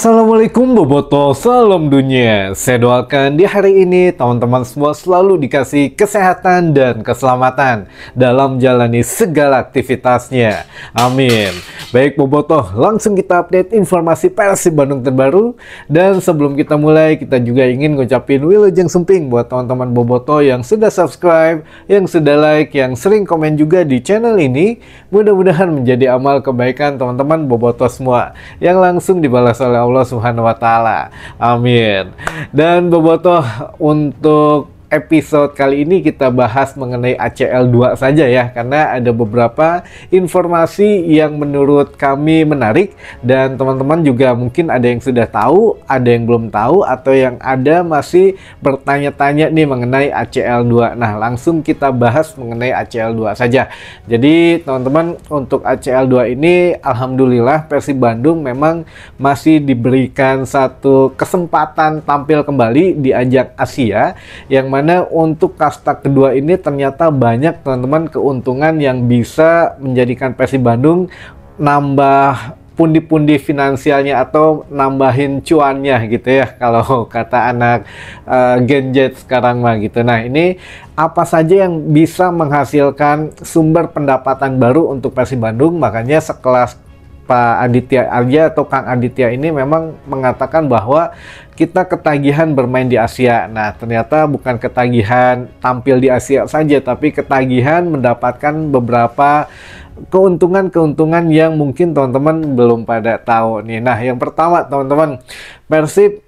Assalamualaikum Boboto, salam dunia. Saya doakan di hari ini teman-teman semua selalu dikasih kesehatan dan keselamatan dalam menjalani segala aktivitasnya. Amin. Baik Boboto, langsung kita update informasi Persib Bandung terbaru. Dan sebelum kita mulai, kita juga ingin ngucapin wilujeng sumping buat teman-teman Boboto yang sudah subscribe, yang sudah like, yang sering komen juga di channel ini. Mudah-mudahan menjadi amal kebaikan teman-teman Boboto semua yang langsung dibalas oleh Allah Subhanahu wa Ta'ala. Amin. Dan Bobotoh, untuk episode kali ini kita bahas mengenai ACL 2 saja ya, karena ada beberapa informasi yang menurut kami menarik dan teman-teman juga mungkin ada yang sudah tahu, ada yang belum tahu, atau yang ada masih bertanya-tanya nih mengenai ACL 2. Nah, langsung kita bahas mengenai ACL 2 saja. Jadi teman-teman, untuk ACL 2 ini alhamdulillah Persib Bandung memang masih diberikan satu kesempatan tampil kembali di ajang Asia, yang mana untuk kasta kedua ini ternyata banyak teman-teman keuntungan yang bisa menjadikan Persib Bandung nambah pundi-pundi finansialnya atau nambahin cuannya gitu ya, kalau kata anak Gen Z sekarang mah gitu. Nah, ini apa saja yang bisa menghasilkan sumber pendapatan baru untuk Persib Bandung? Makanya sekelas Pak Aditya aja atau Kang Aditya ini memang mengatakan bahwa kita ketagihan bermain di Asia. Nah, ternyata bukan ketagihan tampil di Asia saja, tapi ketagihan mendapatkan beberapa keuntungan-keuntungan yang mungkin teman-teman belum pada tahu nih. Nah, yang pertama teman-teman, Persib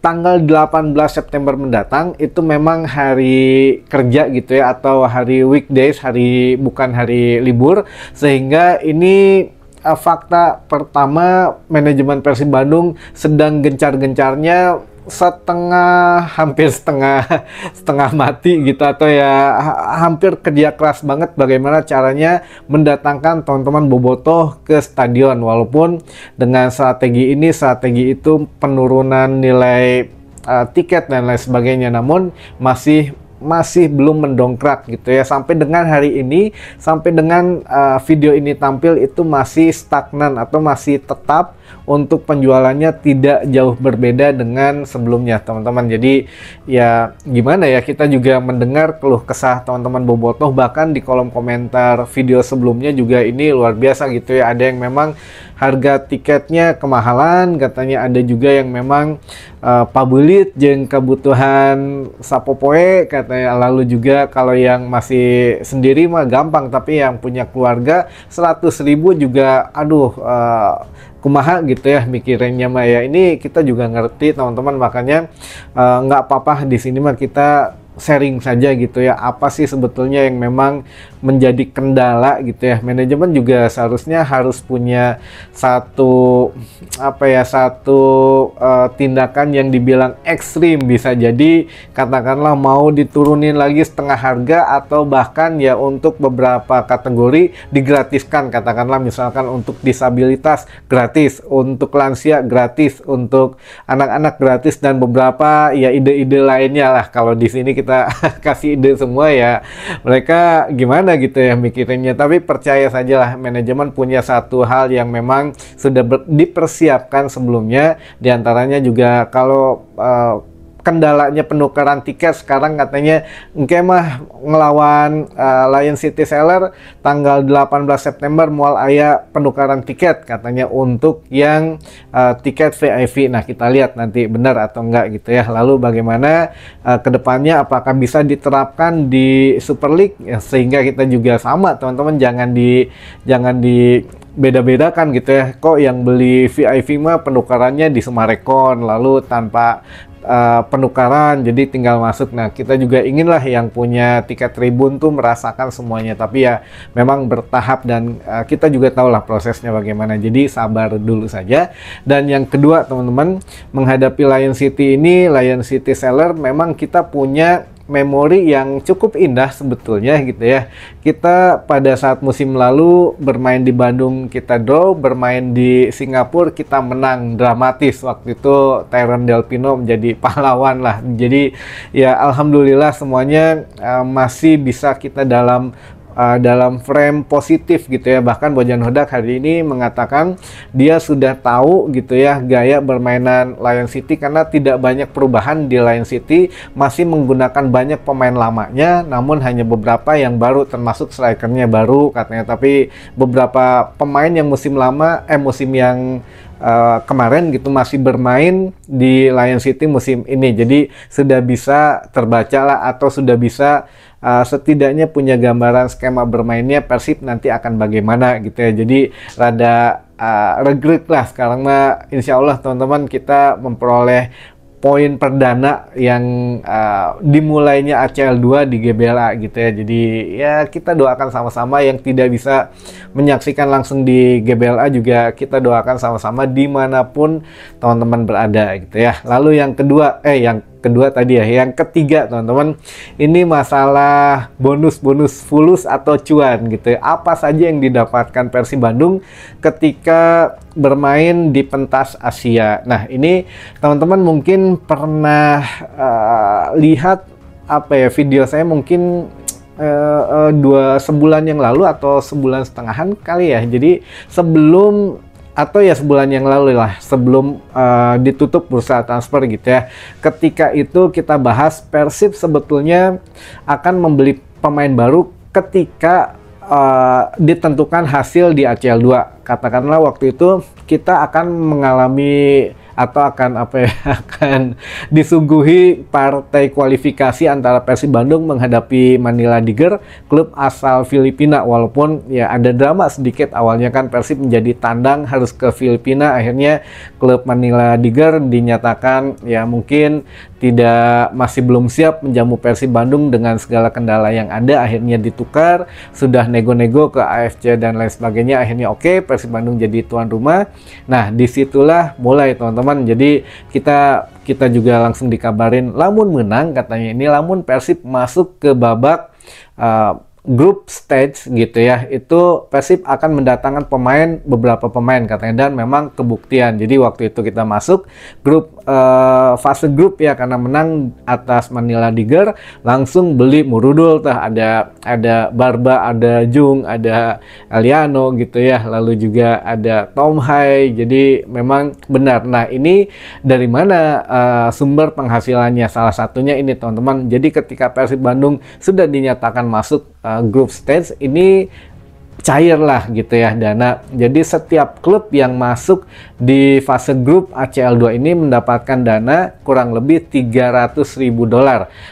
tanggal 18 September mendatang itu memang hari kerja gitu ya, atau hari weekdays, bukan hari libur, sehingga ini fakta pertama, manajemen Persib Bandung sedang gencar-gencarnya hampir setengah mati gitu, atau ya hampir kerja keras banget bagaimana caranya mendatangkan teman-teman Bobotoh ke stadion, walaupun dengan strategi itu penurunan nilai tiket dan lain sebagainya, namun masih belum mendongkrak gitu ya. Sampai dengan hari ini, sampai dengan video ini tampil, itu masih stagnan atau masih tetap untuk penjualannya tidak jauh berbeda dengan sebelumnya teman-teman. Jadi ya gimana ya, kita juga mendengar keluh kesah teman-teman Bobotoh, bahkan di kolom komentar video sebelumnya juga ini luar biasa gitu ya. Ada yang memang harga tiketnya kemahalan, katanya ada juga yang memang pabelit jeung kebutuhan sapopoe katanya. Lalu juga kalau yang masih sendiri mah gampang, tapi yang punya keluarga 100.000 juga aduh, kumaha gitu ya mikirannya mah ya. Ini kita juga ngerti teman-teman, makanya nggak apa-apa di sini mah kita sharing saja gitu ya, apa sih sebetulnya yang memang menjadi kendala gitu ya. Manajemen juga seharusnya harus punya satu tindakan yang dibilang ekstrim, bisa jadi katakanlah mau diturunin lagi setengah harga, atau bahkan ya untuk beberapa kategori digratiskan, katakanlah misalkan untuk disabilitas gratis, untuk lansia gratis, untuk anak-anak gratis, dan beberapa ya ide-ide lainnya lah. Kalau di sini kita kasih ide semua ya mereka gimana gitu ya mikirinnya. Tapi percaya sajalah, manajemen punya satu hal yang memang sudah dipersiapkan sebelumnya, diantaranya juga kalau kendalanya penukaran tiket. Sekarang katanya engke mah ngelawan Lion City Seller tanggal 18 September moal aya penukaran tiket katanya untuk yang tiket VIP. Nah, kita lihat nanti benar atau enggak gitu ya. Lalu bagaimana kedepannya, apakah bisa diterapkan di Super League ya, sehingga kita juga sama teman-teman, jangan di beda-bedakan gitu ya. Kok yang beli VIP mah penukarannya di Semarekon, lalu tanpa penukaran jadi tinggal masuk. Nah, kita juga inginlah yang punya tiket tribun tuh merasakan semuanya, tapi ya memang bertahap, dan kita juga tahulah prosesnya bagaimana, jadi sabar dulu saja. Dan yang kedua teman-teman, menghadapi Lion City Seller, memang kita punya memori yang cukup indah sebetulnya gitu ya. Kita pada saat musim lalu bermain di Bandung kita draw, bermain di Singapura kita menang dramatis. Waktu itu Tyron Del Pino menjadi pahlawan lah. Jadi ya alhamdulillah semuanya masih bisa kita dalam dalam frame positif gitu ya. Bahkan Bojan Hodak hari ini mengatakan dia sudah tahu gitu ya gaya bermainan Lion City, karena tidak banyak perubahan di Lion City, masih menggunakan banyak pemain lamanya, namun hanya beberapa yang baru, termasuk strikernya baru katanya. Tapi beberapa pemain yang musim yang kemarin gitu masih bermain di Lion City musim ini. Jadi sudah bisa terbaca lah, atau sudah bisa setidaknya punya gambaran skema bermainnya Persib nanti akan bagaimana gitu ya. Jadi rada regret lah sekarang mah, insya Allah teman-teman kita memperoleh poin perdana yang dimulainya ACL 2 di GBLA gitu ya. Jadi ya kita doakan sama-sama, yang tidak bisa menyaksikan langsung di GBLA juga kita doakan sama-sama dimanapun teman-teman berada gitu ya. Lalu yang kedua tadi ya, yang ketiga teman-teman, ini masalah bonus fulus atau cuan gitu ya. Apa saja yang didapatkan Persib Bandung ketika bermain di pentas Asia. Nah ini teman-teman mungkin pernah lihat video saya mungkin sebulan yang lalu atau sebulan setengahan kali ya. Jadi sebulan yang lalu lah, sebelum ditutup bursa transfer gitu ya. Ketika itu kita bahas Persib sebetulnya akan membeli pemain baru ketika ditentukan hasil di ACL 2. Katakanlah waktu itu kita akan mengalami atau akan disuguhi partai kualifikasi antara Persib Bandung menghadapi Manila Tiger, klub asal Filipina. Walaupun ya ada drama sedikit, awalnya kan Persib menjadi tandang harus ke Filipina, akhirnya klub Manila Tiger dinyatakan ya mungkin masih belum siap menjamu Persib Bandung dengan segala kendala yang ada, akhirnya ditukar, sudah nego-nego ke AFC dan lain sebagainya, akhirnya oke, Persib Bandung jadi tuan rumah. Nah disitulah mulai teman-teman, jadi kita juga langsung dikabarin lamun menang katanya, ini lamun Persib masuk ke babak group stage gitu ya, itu Persib akan mendatangkan beberapa pemain katanya, dan memang kebuktian. Jadi waktu itu kita masuk fase grup ya, karena menang atas Manila Tiger, langsung beli Murudul ada Barba, ada Jung, ada Eliano gitu ya, lalu juga ada Tom Hai. Jadi memang benar. Nah ini dari mana sumber penghasilannya? Salah satunya ini teman-teman, jadi ketika Persib Bandung sudah dinyatakan masuk group stage, ini cair lah gitu ya dana. Jadi setiap klub yang masuk di fase grup ACL 2 ini mendapatkan dana kurang lebih $300.000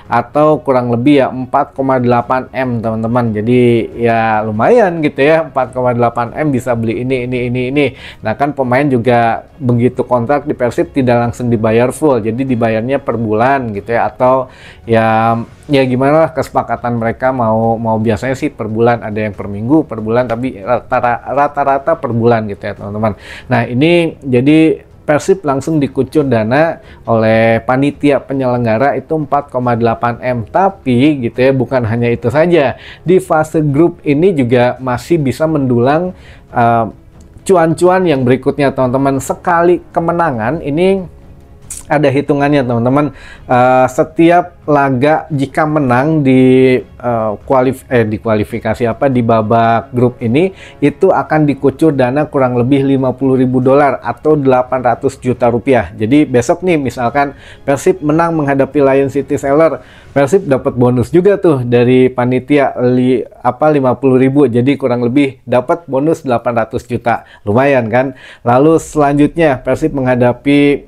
atau kurang lebih ya 4,8 M teman-teman. Jadi ya lumayan gitu ya, 4,8 M bisa beli ini. Nah kan pemain juga begitu kontrak di Persib tidak langsung dibayar full, jadi dibayarnya per bulan gitu ya, atau ya gimana lah kesepakatan mereka, mau biasanya sih per bulan, ada yang per minggu, per bulan, tapi rata-rata per bulan gitu ya teman-teman. Nah ini jadi Persib langsung dikucur dana oleh panitia penyelenggara itu 4,8 M. Tapi gitu ya, bukan hanya itu saja, di fase grup ini juga masih bisa mendulang cuan-cuan yang berikutnya teman-teman. Sekali kemenangan ini ada hitungannya teman-teman, setiap laga jika menang di kualifikasi di babak grup ini, itu akan dikucur dana kurang lebih $50.000 atau 800 juta rupiah. Jadi besok nih misalkan Persib menang menghadapi Lion City Sailor, Persib dapat bonus juga tuh dari panitia 50.000, jadi kurang lebih dapat bonus 800 juta, lumayan kan. Lalu selanjutnya Persib menghadapi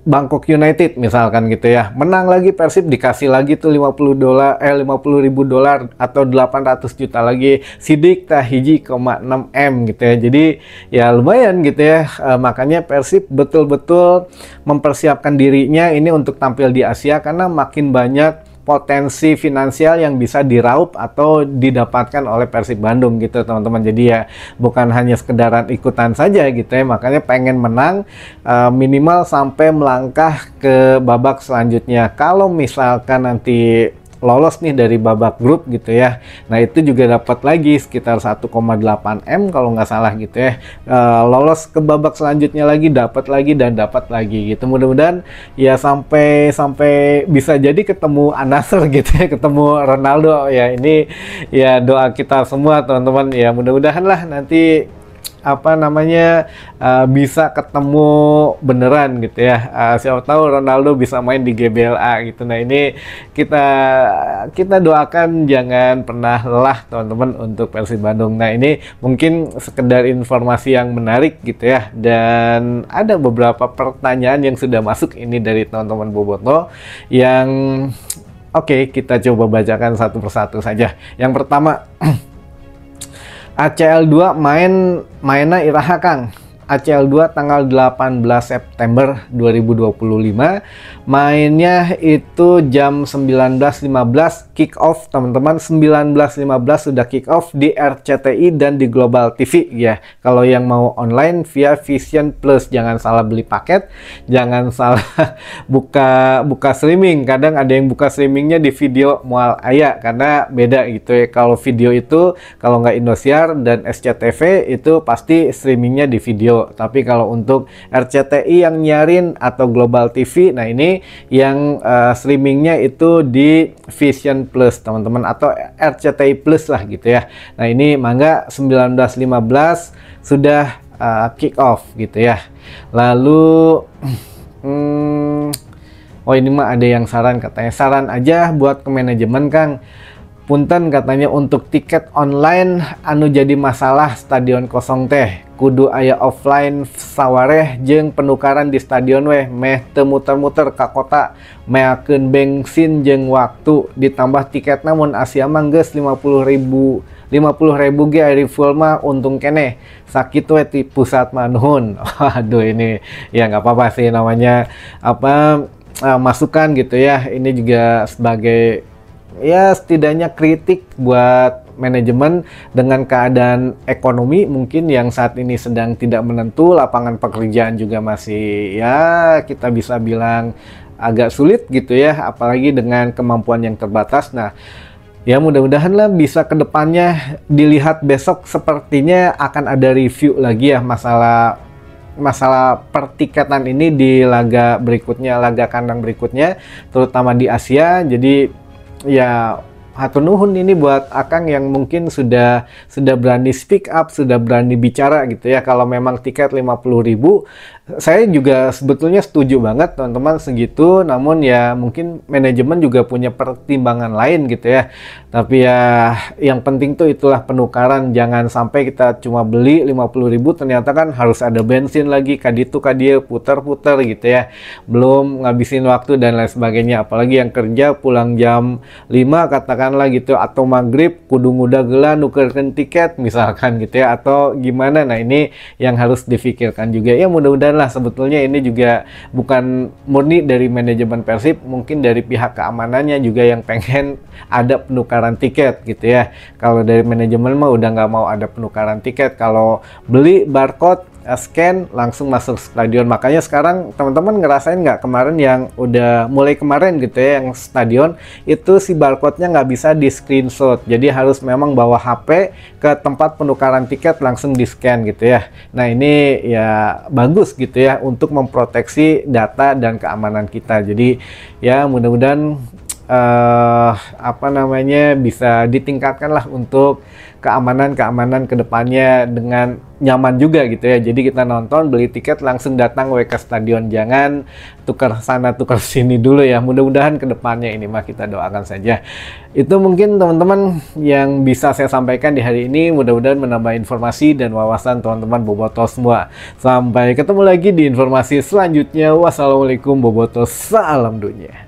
Bangkok United misalkan gitu ya, menang lagi Persib dikasih lagi tuh $50.000 atau 800 juta lagi, sidik tah 1,6 M gitu ya. Jadi ya lumayan gitu ya, makanya Persib betul-betul mempersiapkan dirinya ini untuk tampil di Asia, karena makin banyak potensi finansial yang bisa diraup atau didapatkan oleh Persib Bandung gitu teman-teman. Jadi ya bukan hanya sekedaran ikutan saja gitu ya, makanya pengen menang minimal sampai melangkah ke babak selanjutnya. Kalau misalkan nanti lolos nih dari babak grup gitu ya. Nah itu juga dapat lagi sekitar 1,8 M kalau nggak salah gitu ya. Lolos ke babak selanjutnya lagi, dapat lagi dan dapat lagi gitu. Mudah-mudahan ya sampai bisa jadi ketemu Al-Nassr gitu ya, ketemu Ronaldo ya. Ini ya doa kita semua teman-teman ya, mudah-mudahan lah nanti apa namanya bisa ketemu beneran gitu ya. Siapa tahu Ronaldo bisa main di GBLA gitu. Nah ini kita doakan jangan pernah lelah teman-teman untuk Persib Bandung. Nah ini mungkin sekedar informasi yang menarik gitu ya, dan ada beberapa pertanyaan yang sudah masuk ini dari teman-teman Boboto yang oke, kita coba bacakan satu persatu saja. Yang pertama, ACL2 mainnya iraha Kang. ACL2 tanggal 18 September 2025, mainnya itu jam 19.15 kick off teman-teman. 19.15 sudah kick off di RCTI dan di Global TV ya. Kalau yang mau online via Vision Plus, jangan salah beli paket, jangan salah buka streaming. Kadang ada yang buka streamingnya di video mual aya, karena beda gitu ya. Kalau video itu kalau nggak Indosiar dan SCTV itu pasti streamingnya di video. Tapi kalau untuk RCTI yang nyarin atau Global TV, nah ini yang streamingnya itu di Vision Plus teman-teman, atau RCTI Plus lah gitu ya. Nah ini mangga 19.15 sudah kick off gitu ya. Lalu oh ini mah ada yang saran, katanya saran aja buat ke manajemen Kang. Punten katanya untuk tiket online anu jadi masalah stadion kosong teh, kudu aya offline sawareh jeung penukaran di stadion weh, meh teu muter-muter ka kota, meakeun bensin jeung waktu, ditambah tiket namun Asia mah geus 50.000 ge ari full mah untung keneh sakit we di pusat manhun. Waduh ini ya nggak apa-apa sih, namanya apa masukan gitu ya. Ini juga sebagai ya setidaknya kritik buat manajemen dengan keadaan ekonomi mungkin yang saat ini sedang tidak menentu, lapangan pekerjaan juga masih ya kita bisa bilang agak sulit gitu ya, apalagi dengan kemampuan yang terbatas. Nah ya mudah-mudahan lah bisa kedepannya dilihat. Besok sepertinya akan ada review lagi ya masalah pertiketan ini di laga berikutnya, laga kandang berikutnya, terutama di Asia. Jadi ya hatur nuhun ini buat Akang yang mungkin sudah berani speak up, sudah berani bicara gitu ya. Kalau memang tiket 50.000, saya juga sebetulnya setuju banget teman-teman segitu. Namun ya mungkin manajemen juga punya pertimbangan lain gitu ya. Tapi ya yang penting tuh itulah penukaran. Jangan sampai kita cuma beli 50.000 ternyata kan harus ada bensin lagi, kaditu kadia putar-putar gitu ya. Belum ngabisin waktu dan lain sebagainya. Apalagi yang kerja pulang jam 5 katakanlah gitu, atau maghrib kudu nguda geula nukerkeun tiket misalkan gitu ya, atau gimana. Nah ini yang harus difikirkan juga ya. Mudah-mudahan lah, sebetulnya ini juga bukan murni dari manajemen Persib, mungkin dari pihak keamanannya juga yang pengen ada penukaran tiket gitu ya. Kalau dari manajemen mah udah nggak mau ada penukaran tiket, kalau beli barcode scan langsung masuk stadion. Makanya sekarang teman-teman ngerasain nggak kemarin yang udah mulai kemarin gitu ya, yang stadion itu si barcode-nya nggak bisa di screenshot, jadi harus memang bawa HP ke tempat penukaran tiket langsung di scan gitu ya. Nah ini ya bagus gitu ya untuk memproteksi data dan keamanan kita. Jadi ya mudah-mudahan apa namanya bisa ditingkatkan lah untuk keamanan kedepannya dengan nyaman juga gitu ya. Jadi kita nonton, beli tiket langsung datang ke stadion, jangan tukar sana tukar sini dulu ya. Mudah-mudahan kedepannya ini mah kita doakan saja. Itu mungkin teman-teman yang bisa saya sampaikan di hari ini. Mudah-mudahan menambah informasi dan wawasan teman-teman Boboto semua. Sampai ketemu lagi di informasi selanjutnya. Wassalamualaikum Boboto, salam dunia.